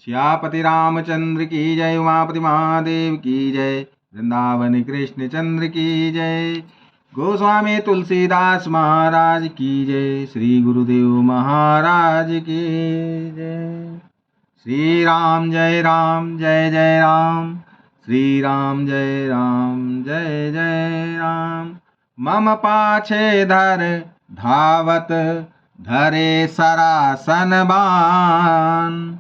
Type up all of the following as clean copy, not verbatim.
श्यापति रामचंद्र की जय, उमापति महादेव की जय, वृंदावन कृष्ण चंद्र की जय, गोस्वामी तुलसीदास महाराज की जय, श्री गुरुदेव महाराज की जय। श्री राम जय राम जय जय राम, श्री राम जय राम जय जय राम। मम पाछे धर धावत धरे सरासन बान,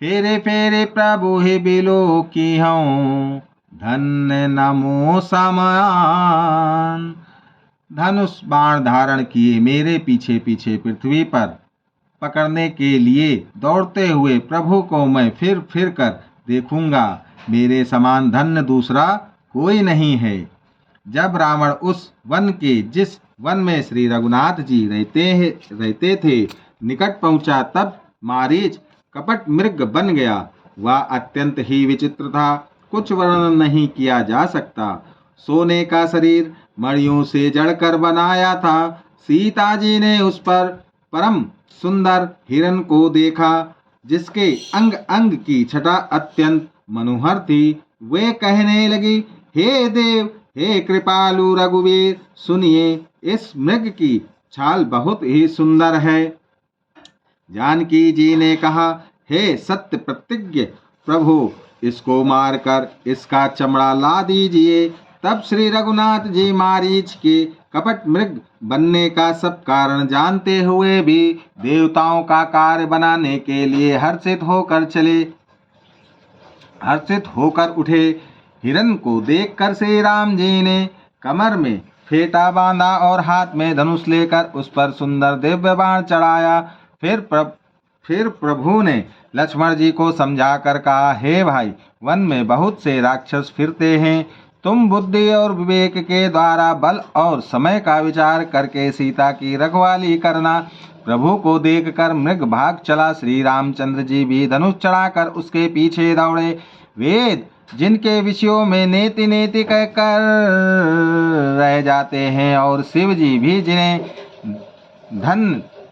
फेरे फेरे प्रभु ही बिलो की हूँ, धन्य नमो समान। धनुष बाण धारण किए मेरे पीछे पीछे पृथ्वी पर पकड़ने के लिए दौड़ते हुए प्रभु को मैं फिर फिर कर देखूंगा, मेरे समान धन्य दूसरा कोई नहीं है। जब रावण उस वन के जिस वन में श्री रघुनाथ जी रहते थे निकट पहुंचा, तब मारीच कपट मृग बन गया। वह अत्यंत ही विचित्र था, कुछ वर्णन नहीं किया जा सकता। सोने का शरीर मणियों से जड़कर बनाया था। सीता जी ने उस पर परम सुंदर हिरण को देखा, जिसके अंग अंग की छटा अत्यंत मनोहर थी। वे कहने लगी, हे देव, हे कृपालु रघुवीर, सुनिए, इस मृग की छाल बहुत ही सुंदर है। जानकी जी ने कहा, हे सत्य प्रतिज्ञ प्रभु, इसको मारकर इसका चमड़ा ला दीजिए। तब श्री रघुनाथ जी मारीच के कपट मृग बनने का सब कारण जानते हुए भी देवताओं का कार्य बनाने के लिए हर्षित होकर उठे। हिरण को देखकर श्री राम जी ने कमर में फेटा बांधा और हाथ में धनुष लेकर उस पर सुंदर दिव्य बाण चढ़ाया। फिर प्रभु ने लक्ष्मण जी को समझाकर कहा, हे भाई, वन में बहुत से राक्षस फिरते हैं, तुम बुद्धि और विवेक के द्वारा बल और समय का विचार करके सीता की रखवाली करना। प्रभु को देखकर मृग भाग चला। श्री रामचंद्र जी भी धनुष चढ़ाकर उसके पीछे दौड़े। वेद जिनके विषयों में नेति नेति कहकर रह जाते हैं और शिव जी भी जिन्हें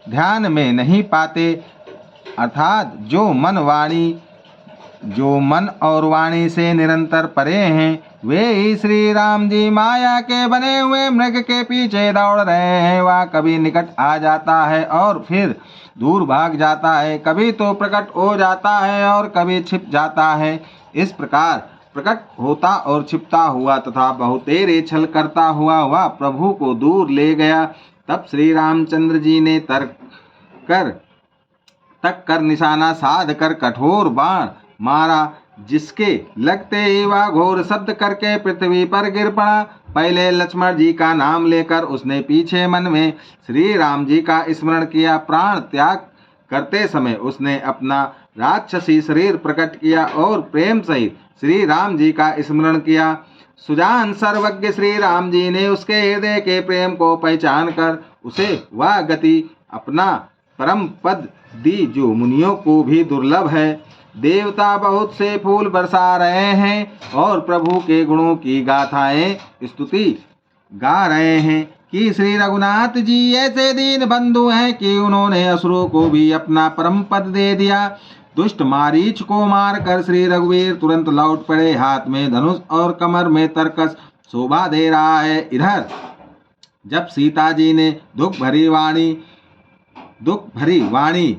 ध्यान में नहीं पाते, अर्थात जो मन और वाणी से निरंतर परे हैं, वे ही श्री राम जी माया के बने हुए मृग के पीछे दौड़ रहे हैं। वह कभी निकट आ जाता है और फिर दूर भाग जाता है, कभी तो प्रकट हो जाता है और कभी छिप जाता है। इस प्रकार प्रकट होता और छिपता हुआ तथा बहुतेरे छल करता हुआ वह प्रभु को दूर ले गया। तब श्री रामचंद्र जी ने तक कर निशाना साध कर कठोर बाण मारा, जिसके लगते ही वह घोर शब्द करके पृथ्वी पर गिर पड़ा। पहले लक्ष्मण जी का नाम लेकर उसने पीछे मन में श्री राम जी का स्मरण किया। प्राण त्याग करते समय उसने अपना राक्षसी शरीर प्रकट किया और प्रेम सहित श्री राम जी का स्मरण किया। सुजान सर्वज्ञ श्री राम जी ने उसके हृदय के प्रेम को पहचान कर उसे वह गति अपना परम पद दी जो मुनियों को भी दुर्लभ है। देवता बहुत से फूल बरसा रहे हैं और प्रभु के गुणों की गाथाएं स्तुति गा रहे हैं कि श्री रघुनाथ जी ऐसे दीन बंधु हैं कि उन्होंने असुरों को भी अपना परम पद दे दिया। दुष्ट मारीच को मारकर श्री रघुवीर तुरंत लौट पड़े, हाथ में धनुष और कमर में तरकस शोभा दे रहा है। इधर जब सीता जी ने दुख भरी वाणी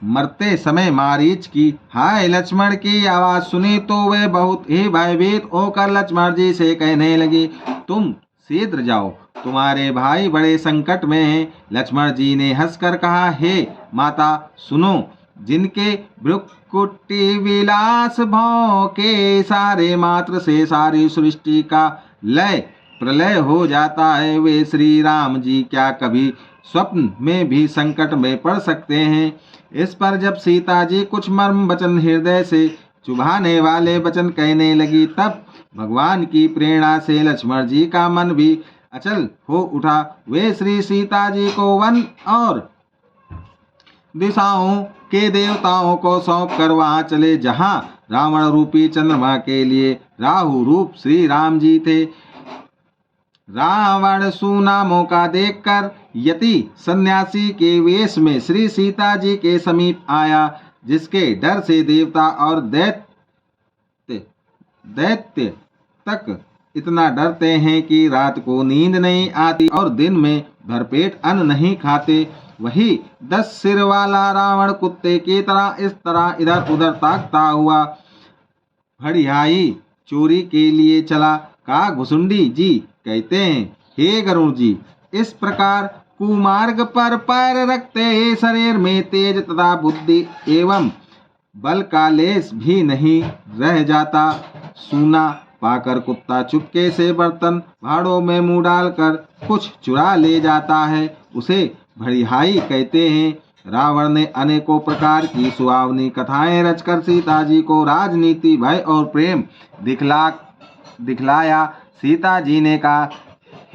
मरते समय मारीच की हाय लक्ष्मण की आवाज सुनी, तो वे बहुत ही भयभीत होकर लक्ष्मण जी से कहने लगी, तुम शीघ्र जाओ, तुम्हारे भाई बड़े संकट में हैं। लक्ष्मण जी ने हंसकर कहा, हे माता सुनो, जिनके भ्रुकुटी विलास भाव के सारे मात्र से सारी सृष्टि का लय प्रलय हो जाता है, वे श्री राम जी क्या कभी स्वप्न में भी संकट में पड़ सकते हैं। इस पर जब सीता जी कुछ मर्म वचन हृदय से चुभाने वाले वचन कहने लगी, तब भगवान की प्रेरणा से लक्ष्मण जी का मन भी अचल हो उठा। वे श्री सीता जी को वन और दिशाओं के देवताओं को सौंप कर वहां चले, जहां रावण रूपी चंद्रमा के लिए राहु रूप श्री राम जी थे। रावण सुनामों का देखकर यति सन्यासी के वेश में श्री सीता जी के समीप आया। जिसके डर से देवता और दैत्य तक इतना डरते हैं कि रात को नींद नहीं आती और दिन में भरपेट अन्न नहीं खाते, वही 10 सिर वाला रावण कुत्ते की तरह इस तरह इधर उधर ताकता हुआ भड़ियाई चोरी के लिए चला। का घुसुंडी जी कहते हैं, हे गरुड़ जी, इस प्रकार कुमार्ग पर पैर रखते ही शरीर में तेज तथा बुद्धि एवं बल का लेस भी नहीं रह जाता। सूना पाकर कुत्ता चुपके से बर्तन भाड़ों में मुंह डालकर कुछ चुरा ले जाता है, उसे भड़ियाई कहते हैं। रावण ने अनेकों प्रकार की सुहावनी कथाएं रचकर सीता जी को राजनीति, भय और प्रेम दिखलाया। सीता जी ने कहा,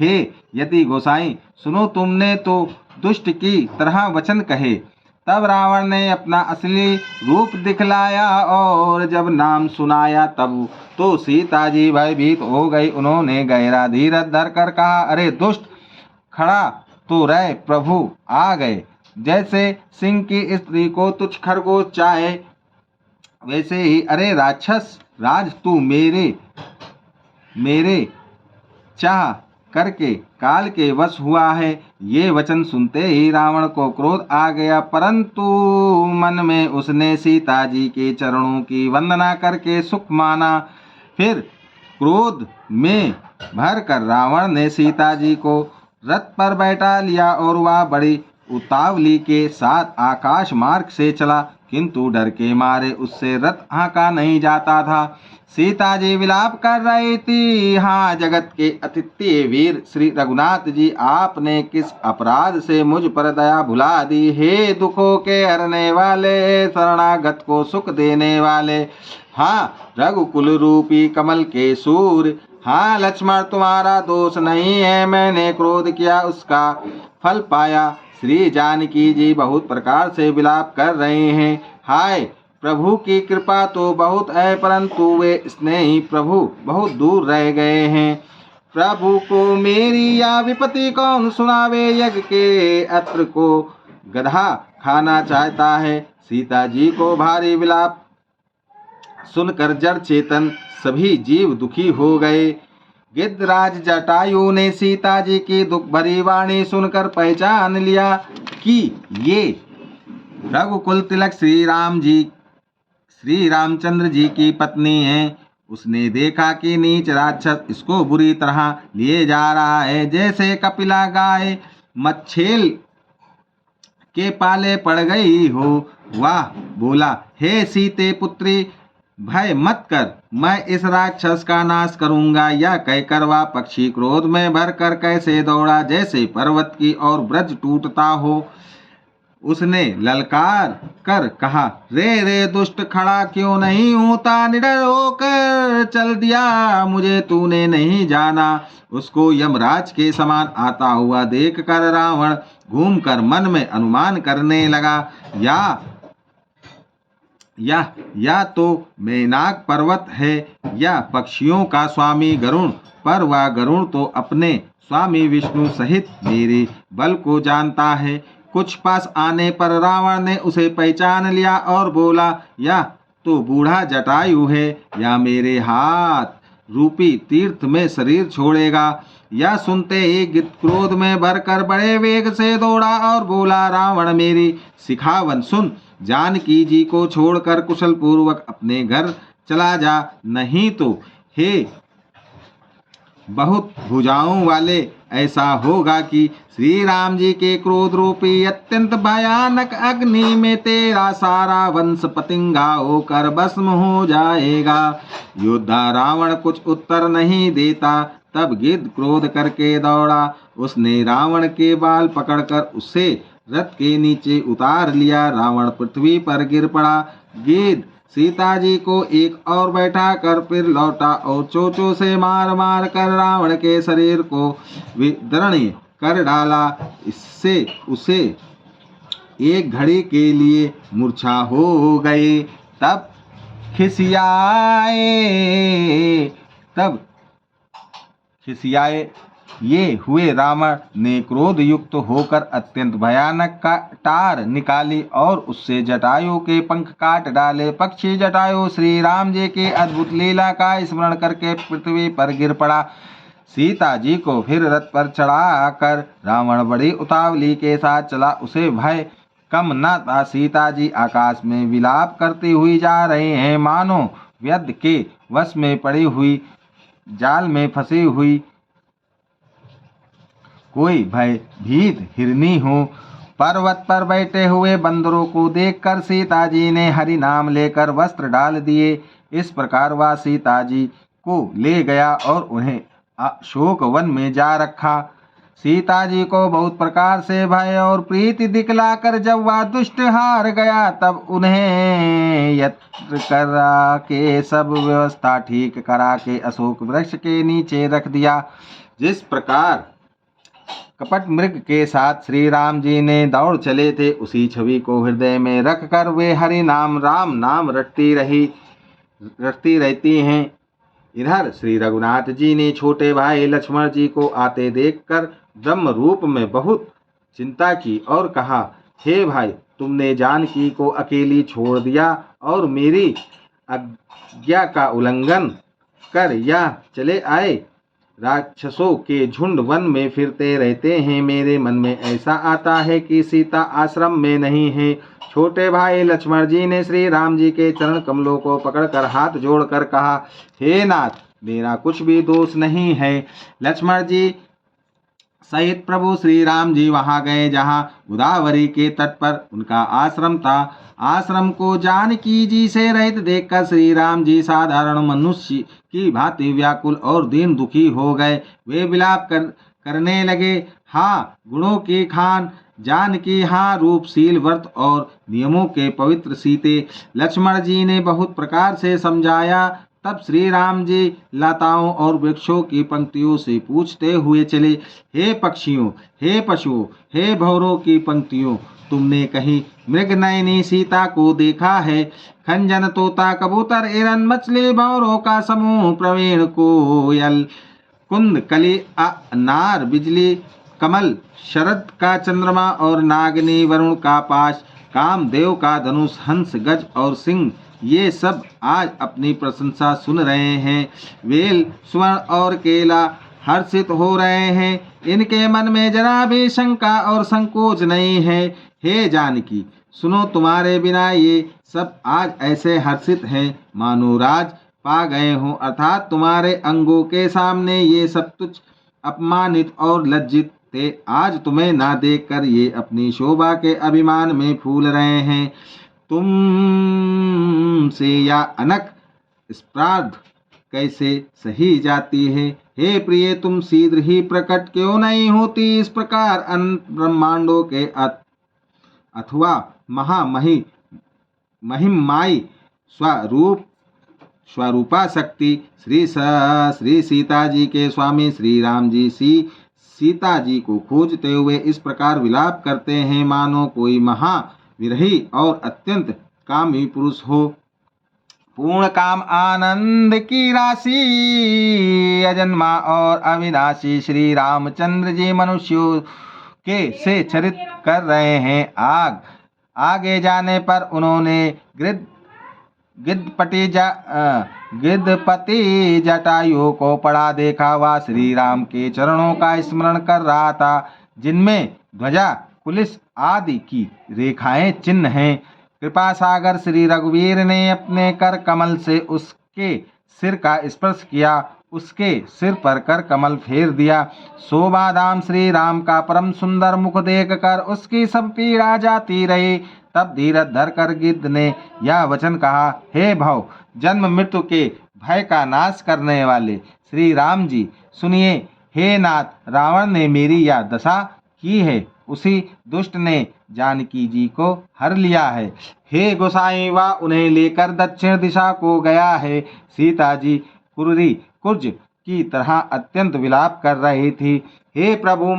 हे यति गोसाई, सुनो, तुमने तो दुष्ट की तरह वचन कहे। तब रावण ने अपना असली रूप दिखलाया और जब नाम सुनाया तब तो सीता जी भयभीत हो गई। उन्होंने गहरा धीरज धर कर कहा, अरे दुष्ट, खड़ा तो रह, प्रभु आ गए। जैसे सिंह की स्त्री को तुच्छ खरगोश चाहे, वैसे ही अरे राक्षस राज, तू मेरे चाह करके काल के वश हुआ है। ये वचन सुनते ही रावण को क्रोध आ गया, परंतु मन में उसने सीता जी के चरणों की वंदना करके सुख माना। फिर क्रोध में भर कर रावण ने सीता जी को रथ पर बैठा लिया और वह बड़ी उतावली के साथ आकाश मार्ग से चला, किंतु डर के मारे उससे रथ हाँका नहीं जाता था। सीता जी विलाप कर रही थी, हाँ जगत के अतिथि वीर श्री रघुनाथ जी, आपने किस अपराध से मुझ पर दया भुला दी। हे दुखों के हरने वाले, शरणागत को सुख देने वाले, हाँ रघुकुल रूपी कमल के सूर्य, हाँ लक्ष्मण तुम्हारा दोष नहीं है, मैंने क्रोध किया उसका फल पाया। श्री जानकी जी बहुत प्रकार से विलाप कर रहे हैं। हाय प्रभु की कृपा तो बहुत है, परंतु वे स्नेही प्रभु बहुत दूर रह गए हैं। प्रभु को मेरी या विपत्ति कौन सुनावे, यज्ञ के अत्र को गधा खाना चाहता है। सीता जी को भारी विलाप सुनकर जड़ चेतन सभी जीव दुखी हो गए। गिद्धराज जटायु ने सीता जी की दुख भरी वाणी सुनकर पहचान लिया कि ये रघुकुल तिलक श्री रामचंद्र जी की पत्नी है। उसने देखा कि नीच राक्षस इसको बुरी तरह लिए जा रहा है, जैसे कपिला गाय मच्छेल के पाले पड़ गई हो। वाह बोला, हे सीते पुत्री, भय मत कर, मैं इस राक्षस का नाश करूंगा। यह कहकर वह पक्षी क्रोध में भरकर कैसे दौड़ा, जैसे पर्वत की ओर ब्रज टूटता हो। उसने ललकार कर कहा, रे दुष्ट, खड़ा क्यों नहीं होता, निडर होकर चल दिया, मुझे तूने नहीं जाना। उसको यमराज के समान आता हुआ देखकर रावण घूमकर मन में अनुमान करने लगा, या तो मेनाक पर्वत है या पक्षियों का स्वामी गरुण, पर वह गरुण तो अपने स्वामी विष्णु सहित मेरे बल को जानता है। कुछ पास आने पर रावण ने उसे पहचान लिया और बोला, यह तो बूढ़ा जटायु है, या मेरे हाथ रूपी तीर्थ में शरीर छोड़ेगा। यह सुनते ही गिद्ध क्रोध में भरकर बड़े वेग से दौड़ा और बोला, रावण मेरी सिखावन सुन, जानकी जी को छोड़कर कुशल पूर्वक अपने घर चला जा, नहीं तो हे बहुत भुजाओं वाले, ऐसा होगा कि श्री राम जी के क्रोध रूपी अत्यंत भयानक अग्नि में तेरा सारा वंश पतिंगा होकर भस्म हो जाएगा। योद्धा रावण कुछ उत्तर नहीं देता। तब गिद्ध क्रोध करके दौड़ा। उसने रावण के बाल पकड़कर उसे रथ के नीचे उतार लिया। रावण पृथ्वी पर गिर पड़ा। गिद्ध सीता जी को एक और बैठा कर फिर लौटा और चोंचों से मार मार कर रावण के शरीर को विदीर्ण कर डाला। इससे उसे एक घड़ी के लिए मूर्छा हो गई। तब खिसियाए ये हुए रावण ने क्रोध युक्त होकर अत्यंत भयानक कटार निकाली और उससे जटायु के पंख काट डाले। पक्षी जटायु श्री राम जी की अद्भुत लीला का स्मरण करके पृथ्वी पर गिर पड़ा। सीता जी को फिर रथ पर चढ़ाकर रावण बड़ी उतावली के साथ चला। उसे भय कम न था। सीता जी आकाश में विलाप करती हुई जा रही हैं, मानो व्यर्थ के वश में पड़ी हुई जाल में फंसी हुई कोई भयभीत हिरनी हो। पर्वत पर बैठे हुए बंदरों को देखकर सीता जी ने हरि नाम लेकर वस्त्र डाल दिए। इस प्रकार वह सीता जी को ले गया और उन्हें अशोक वन में जा रखा। सीता जी को बहुत प्रकार से भय और प्रीति दिखलाकर जब वह दुष्ट हार गया, तब उन्हें यत्र करा के सब व्यवस्था ठीक करा के अशोक वृक्ष के नीचे रख दिया। जिस प्रकार कपट मृग के साथ श्री राम जी ने दौड़ चले थे, उसी छवि को हृदय में रखकर वे हरि नाम राम नाम रटती रहती हैं। इधर श्री रघुनाथ जी ने छोटे भाई लक्ष्मण जी को आते देखकर ब्रह्म रूप में बहुत चिंता की और कहा, हे भाई, तुमने जानकी को अकेली छोड़ दिया और मेरी आज्ञा का उल्लंघन कर या चले आए। राक्षसों के झुंड वन में फिरते रहते हैं। मेरे मन में ऐसा आता है कि सीता आश्रम में नहीं है। छोटे भाई लक्ष्मण जी ने श्री राम जी के चरण कमलों को पकड़कर हाथ जोड़कर कहा, हे नाथ, मेरा कुछ भी दोष नहीं है। लक्ष्मण जी सहित प्रभु श्री राम जी वहां गए जहां गोदावरी के तट पर उनका आश्रम था। आश्रम को जानकी जी से रहित देखकर श्री राम जी साधारण मनुष्य की भांति व्याकुल और दीन दुखी हो गए। वे विलाप करने लगे, हाँ गुणों की खान जानकी, हाँ रूपशील व्रत और नियमों के पवित्र सीते। लक्ष्मण जी ने बहुत प्रकार से समझाया। तब श्री राम जी लताओं और वृक्षों की पंक्तियों से पूछते हुए चले, हे पक्षियों, हे पशुओं, हे भौरों की पंक्तियों, तुमने कहीं मृग नयनी सीता को देखा है? खंजन, तोता, कबूतर, हिरन, मछली, भौरों का समूह, प्रवीण, कोयल, कुंद, कली, अनार, बिजली, कमल, शरद का चंद्रमा और नागनी, वरुण का पाश, कामदेव का धनुष, हंस, गज और सिंह, ये सब आज अपनी प्रशंसा सुन रहे हैं। वेल, स्वर्ण और केला हर्षित हो रहे हैं। इनके मन में जरा भी शंका और संकोच नहीं है। हे जानकी, सुनो, तुम्हारे बिना ये सब आज ऐसे हर्षित हैं मानो राज पा गए हों, अर्थात तुम्हारे अंगों के सामने ये सब तुच्छ, अपमानित और लज्जित थे। आज तुम्हें ना देखकर ये अपनी शोभा के अभिमान में फूल रहे हैं। तुम से या अनक स्पर्ध कैसे सही जाती है? हे प्रिय, तुम शीघ्र ही प्रकट क्यों नहीं होती? इस प्रकार अनंत ब्रह्मांडों के अथवा महिमाई स्वरूपा शक्ति श्री सीता जी के स्वामी श्री राम जी सीता जी को खोजते हुए इस प्रकार विलाप करते हैं, मानो कोई महाविरही और अत्यंत कामी पुरुष हो। पूर्ण काम आनंद की राशि अजन्मा और अविनाशी श्री रामचंद्र जी मनुष्यों के से चरित कर रहे हैं। आगे जाने पर उन्होंने गिद्धपति जटायु को पड़ा देखा। वह श्री राम के चरणों का स्मरण कर रहा था, जिनमें ध्वजा, कुलिस आदि की रेखाएं चिन्ह हैं। कृपा सागर श्री रघुवीर ने अपने कर कमल से उसके सिर का स्पर्श किया, उसके सिर पर कर कमल फेर दिया। शोभाधाम श्री राम का परम सुंदर मुख देखकर उसकी सब पीड़ा जाती रही। तब धीरज धरकर गिद्ध ने यह वचन कहा, हे भव, जन्म मृत्यु के भय का नाश करने वाले श्री राम जी, सुनिए। हे नाथ, रावण ने मेरी यह दशा की है, उसी दुष्ट ने जानकी जी को हर लिया है। हे गोसाई, वह उन्हें लेकर दक्षिण दिशा को गया है। सीता जी कुर्ज की तरह अत्यंत विलाप कर रही थी। हे प्रभु,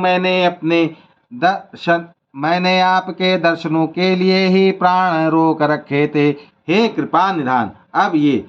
मैंने आपके दर्शनों के लिए ही प्राण रोक रखे थे। हे कृपा निधान, अब ये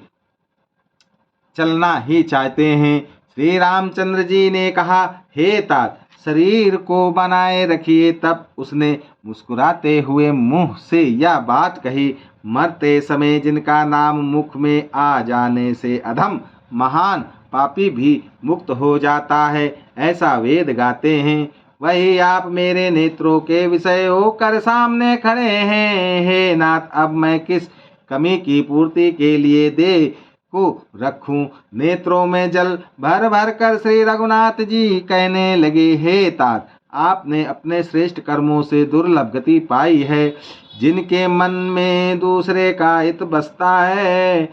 चलना ही चाहते हैं। श्री रामचंद्र जी ने कहा, हे तात, शरीर को बनाए रखिए। तब उसने मुस्कुराते हुए मुंह से यह बात कही, मरते समय जिनका नाम मुख में आ जाने से अधम महान पापी भी मुक्त हो जाता है, ऐसा वेद गाते हैं। वही आप मेरे नेत्रों के विषय होकर सामने खड़े हैं। हे नाथ, अब मैं किस कमी की पूर्ति के लिए दे को रखूं? नेत्रों में जल भर भर कर श्री रघुनाथ जी कहने लगे, हे तात, आपने अपने श्रेष्ठ कर्मों से दुर्लभ गति पाई है। जिनके मन में दूसरे का हित बसता है,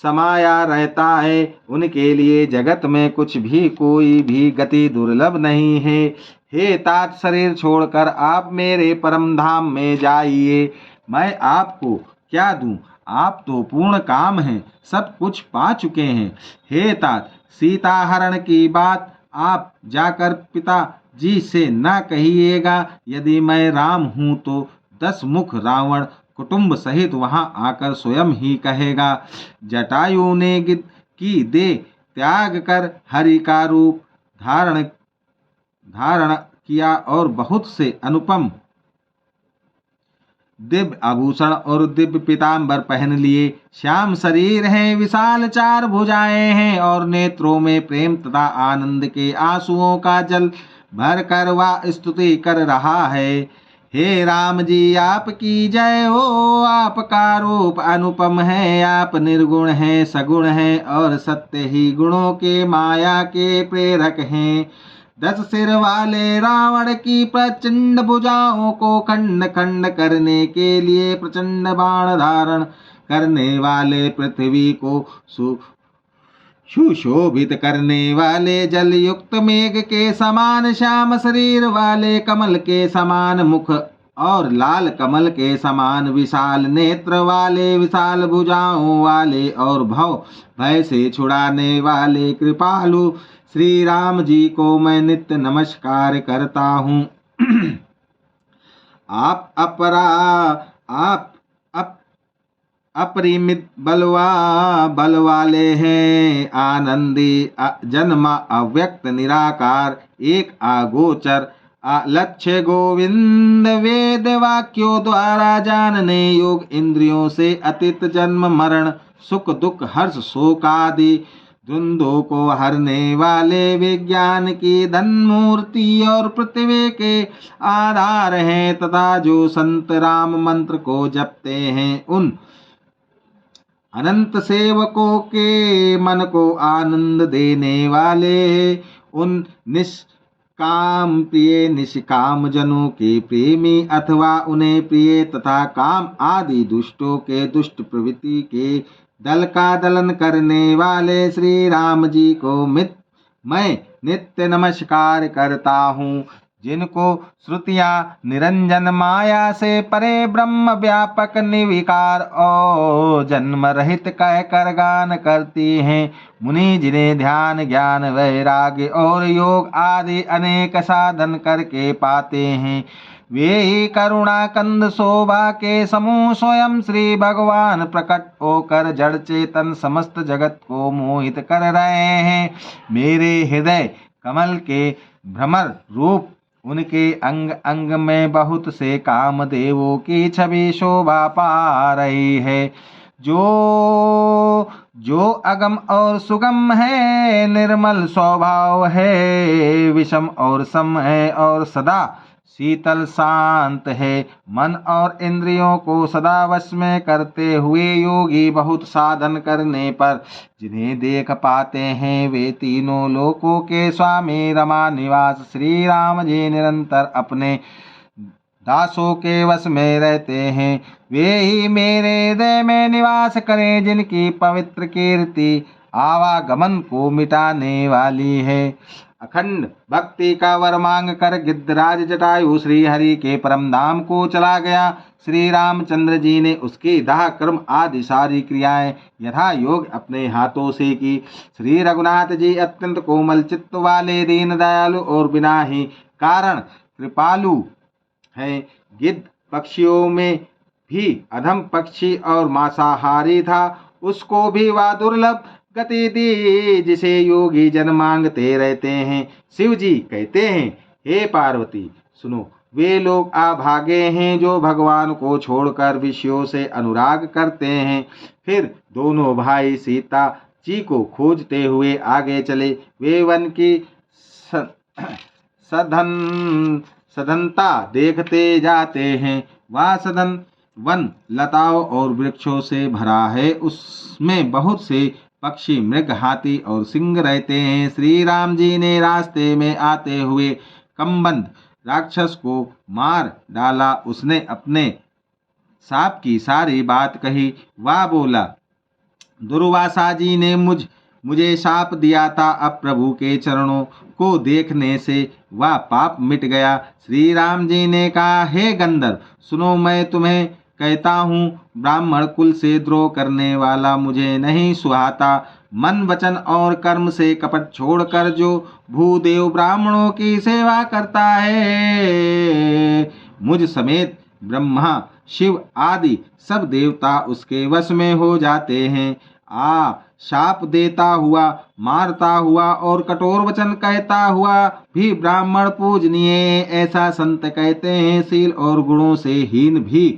समाया रहता है, उनके लिए जगत में कुछ भी कोई भी गति दुर्लभ नहीं है। हे तात, शरीर छोड़कर आप मेरे परम धाम में जाइए। मैं आपको क्या दूं? आप तो पूर्ण काम हैं, सब कुछ पा चुके हैं। हे तात, सीता हरण की बात आप जाकर पिता जी से न कहिएगा। यदि मैं राम हूं तो 10 मुख रावण कुटुंब सहित वहां आकर स्वयं ही कहेगा। जटायु ने गिद्ध की दे त्याग कर हरि का रूप धारण किया और बहुत से अनुपम दिव्य आभूषण और दिव्य पीताम्बर पहन लिए। श्याम शरीर है, विशाल 4 भुजाएं हैं और नेत्रों में प्रेम तथा आनंद के आंसुओं का जल भर कर वह स्तुति कर रहा है। हे राम जी, आपकी जय हो। आपका रूप अनुपम है, आप निर्गुण हैं, सगुण हैं और सत्य ही गुणों के माया के प्रेरक हैं। 10 सिर वाले रावण की प्रचंड भुजाओं को खंड खंड करने के लिए प्रचंड बाण धारण करने वाले, पृथ्वी को सुशोभित करने वाले, जल युक्त मेघ के समान श्याम शरीर वाले, कमल के समान मुख और लाल कमल के समान विशाल नेत्र वाले, विशाल भुजाओं वाले और भव भय से छुड़ाने वाले कृपालु श्री राम जी को मैं नित्य नमस्कार करता हूँ। आप अपरिमित बल वाले हैं, आनंदी, जन्म अव्यक्त, निराकार, एक अगोचर, लक्ष्य, गोविंद, वेद वाक्यों द्वारा जानने योग, इंद्रियों से अतीत, जन्म मरण, सुख दुख, हर्ष शोक आदि द्वंद्वों को हरने वाले, विज्ञान की धन मूर्ति और पृथ्वी के आधार हैं, तथा जो संत राम मंत्र को जपते हैं उन अनंत सेवकों के मन को आनंद देने वाले, उन निष्काम प्रिय निष्काम जनों के प्रेमी अथवा उन्हें प्रिय तथा काम आदि दुष्टों के दुष्ट प्रवृत्ति के दल का दलन करने वाले श्री राम जी को मैं नित्य नमस्कार करता हूँ। जिनको श्रुतियाँ निरंजन माया से परे ब्रह्म व्यापक निर्विकार और जन्म रहित कह कर गान करती हैं, मुनि जिन्हें ध्यान ज्ञान वैराग्य और योग आदि अनेक साधन करके पाते हैं, वे ही करुणा कंद शोभा के समूह स्वयं श्री भगवान प्रकट होकर जड़ चेतन समस्त जगत को मोहित कर रहे हैं। मेरे हृदय कमल के भ्रमर रूप उनके अंग अंग में बहुत से कामदेवों की छवि शोभा पा रही है। जो अगम और सुगम है, निर्मल स्वभाव है, विषम और सम है और सदा शीतल शांत है। मन और इंद्रियों को सदा वश में करते हुए योगी बहुत साधन करने पर जिन्हें देख पाते हैं, वे तीनों लोकों के स्वामी रमा निवास श्री राम जी निरंतर अपने दासों के वश में रहते हैं। वे ही मेरे हृदय में निवास करें, जिनकी पवित्र कीर्ति आवागमन को मिटाने वाली है। अखंड भक्ति का वर मांग कर गिद्धराज जटायु श्री हरि के परम धाम को चला गया। श्री रामचंद्र जी ने उसकी दाह कर्म आदि सारी क्रियाएं यथा योग अपने हाथों से की। श्री रघुनाथ जी अत्यंत कोमल चित्त वाले, दीन दयालु और बिना ही कारण कृपालु हैं। गिद्ध पक्षियों में भी अधम पक्षी और मांसाहारी था, उसको भी वह दुर्लभ गति दी जिसे योगी जन मांगते रहते हैं। शिव जी कहते हैं, हे पार्वती सुनो, वे लोग अभागे हैं जो भगवान को छोड़कर विषयों से अनुराग करते हैं। फिर दोनों भाई सीता जी को खोजते हुए आगे चले। वे वन की सधनता देखते जाते हैं। वह सदन वन लताओं और वृक्षों से भरा है। उसमें बहुत से पक्षी, मृग, हाथी और सिंह रहते हैं। श्री राम जी ने रास्ते में आते हुए कम्बंध राक्षस को मार डाला। उसने अपने सांप की सारी बात कही। वह बोला, दुर्वासा जी ने मुझे शाप दिया था। अब प्रभु के चरणों को देखने से वह पाप मिट गया। श्री राम जी ने कहा, हे गंधर्व सुनो, मैं तुम्हें कहता हूँ, ब्राह्मण कुल से द्रोह करने वाला मुझे नहीं सुहाता। मन, वचन और कर्म से कपट छोड़कर जो भूदेव ब्राह्मणों की सेवा करता है, मुझ समेत ब्रह्मा, शिव आदि सब देवता उसके वश में हो जाते हैं। शाप देता हुआ, मारता हुआ और कठोर वचन कहता हुआ भी ब्राह्मण पूजनीय है, ऐसा संत कहते हैं। शील और गुणों से हीन भी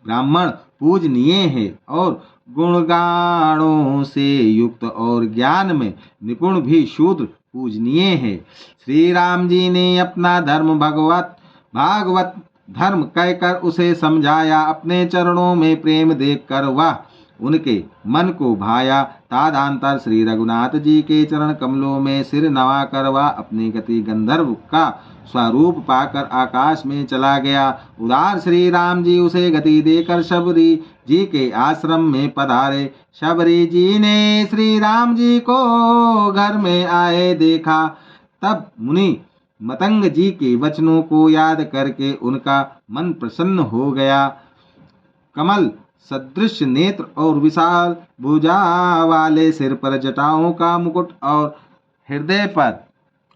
ब्राह्मण पूजनीय है और गुणगानों से युक्त और ज्ञान में निपुण भी शूद्र पूजनीय है। श्री राम जी ने अपना धर्म भागवत धर्म कहकर उसे समझाया। अपने चरणों में प्रेम देखकर वह उनके मन को भाया। तदनंतर श्री रघुनाथ जी के चरण कमलों में सिर नवाकर वह अपनी गति गंधर्व का स्वरूप पाकर आकाश में चला गया। उधर श्री राम जी उसे गति देकर शबरी जी के आश्रम में पधारे। शबरी जी ने श्री राम जी को घर में आए देखा। तब मुनि मतंग जी के वचनों को याद करके उनका मन प्रसन्न हो गया। कमल सदृश नेत्र और विशाल भुजा वाले सिर पर जटाओं का मुकुट और हृदय पर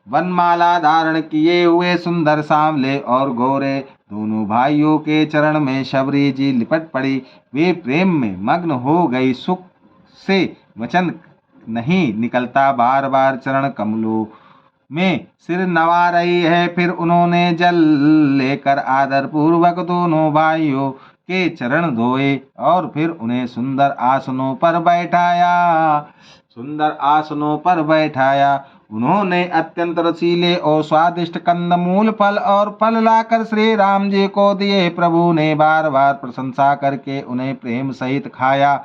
वनमाला धारण किए हुए सुंदर सांवले और गोरे दोनों भाइयों के चरण में शबरी जी लिपट पड़ी। वे प्रेम में मग्न हो गई। सुख से वचन नहीं निकलता, बार बार चरण कमलों में सिर नवा रही है। फिर उन्होंने जल लेकर आदर पूर्वक दोनों भाइयों के चरण धोए और फिर उन्हें सुंदर आसनों पर बैठाया। उन्होंने अत्यंत रसीले और स्वादिष्ट कंदमूल, फल और फल लाकर श्री राम जी को दिए। प्रभु ने बार बार प्रशंसा करके उन्हें प्रेम सहित खाया।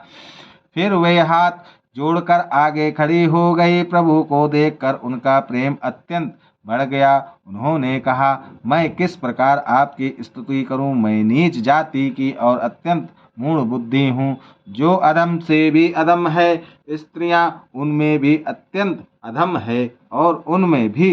फिर वे हाथ जोड़कर आगे खड़ी हो गई। प्रभु को देखकर उनका प्रेम अत्यंत बढ़ गया। उन्होंने कहा, मैं किस प्रकार आपकी स्तुति करूं। मैं नीच जाति की और अत्यंत मूढ़ बुद्धि हूँ, जो अधम से भी अधम है। स्त्रियां उनमें भी अत्यंत अधम है और उनमें भी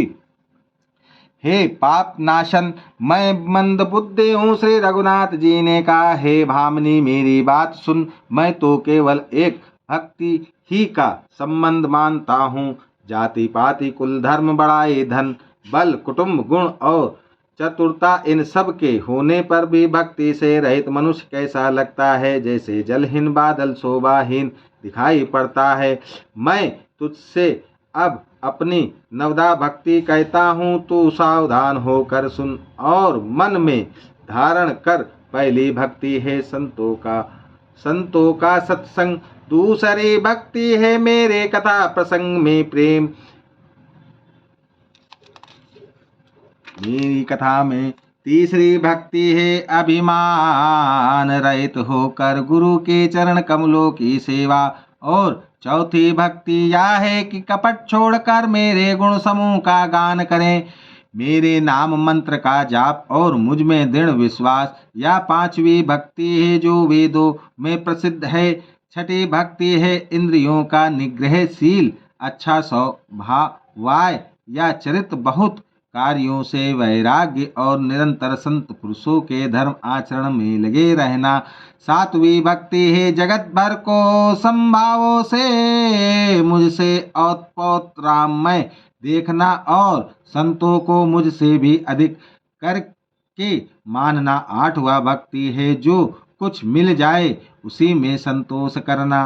हे पाप नाशन, मैं मंद बुद्धि हूँ। श्री रघुनाथ जी ने कहा, हे भामिनी मेरी बात सुन। मैं तो केवल एक भक्ति ही का संबंध मानता हूँ। जाति पाति कुल धर्म बड़ाई धन बल कुटुंब गुण और चतुरता इन सब के होने पर भी भक्ति से रहित मनुष्य कैसा लगता है, जैसे जलहीन बादल शोभाहीन दिखाई पड़ता है। मैं तुझसे अब अपनी नवदा भक्ति कहता हूँ, तू सावधान होकर सुन और मन में धारण कर। पहली भक्ति है संतों का सत्संग, दूसरी भक्ति है मेरे कथा प्रसंग में प्रेम। मेरी कथा में तीसरी भक्ति है अभिमान रहित होकर गुरु के चरण कमलों की सेवा। और चौथी भक्ति यह है कि कपट छोड़कर मेरे गुण समूह का गान करें, मेरे नाम मंत्र का जाप और मुझ में दृढ़ विश्वास। यह पांचवी भक्ति है जो वेदों में प्रसिद्ध है। छठी भक्ति है इंद्रियों का निग्रहशील, अच्छा स्वभाव या चरित्र, बहुत कार्यों से वैराग्य और निरंतर संत पुरुषों के धर्म आचरण में लगे रहना। सातवीं भक्ति है जगत भर को संभावों से मुझसे औतपोत राममय देखना और संतों को मुझसे भी अधिक करके मानना। आठवां भक्ति है जो कुछ मिल जाए उसी में संतोष करना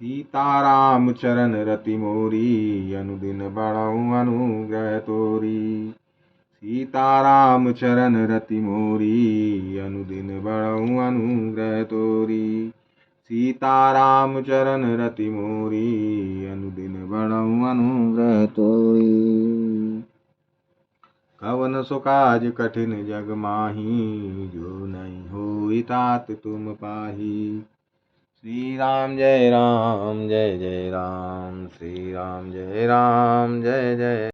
सीताराम चरण रति मोरी, अनुदिन बढ़ऊ अनुग्रह तोरी। सीताराम चरण रति मोरी, अनुदिन बढ़ऊ अनुग्रह तोरी। सीताराम चरण रति मोरी, अनुदिन बढ़ऊ अनुग्रह तोरी। कवन सो काज कठिन जग माही, जो नहीं होई तात तुम पाही। श्री राम जय राम जय जय राम, श्री राम जय राम जय जय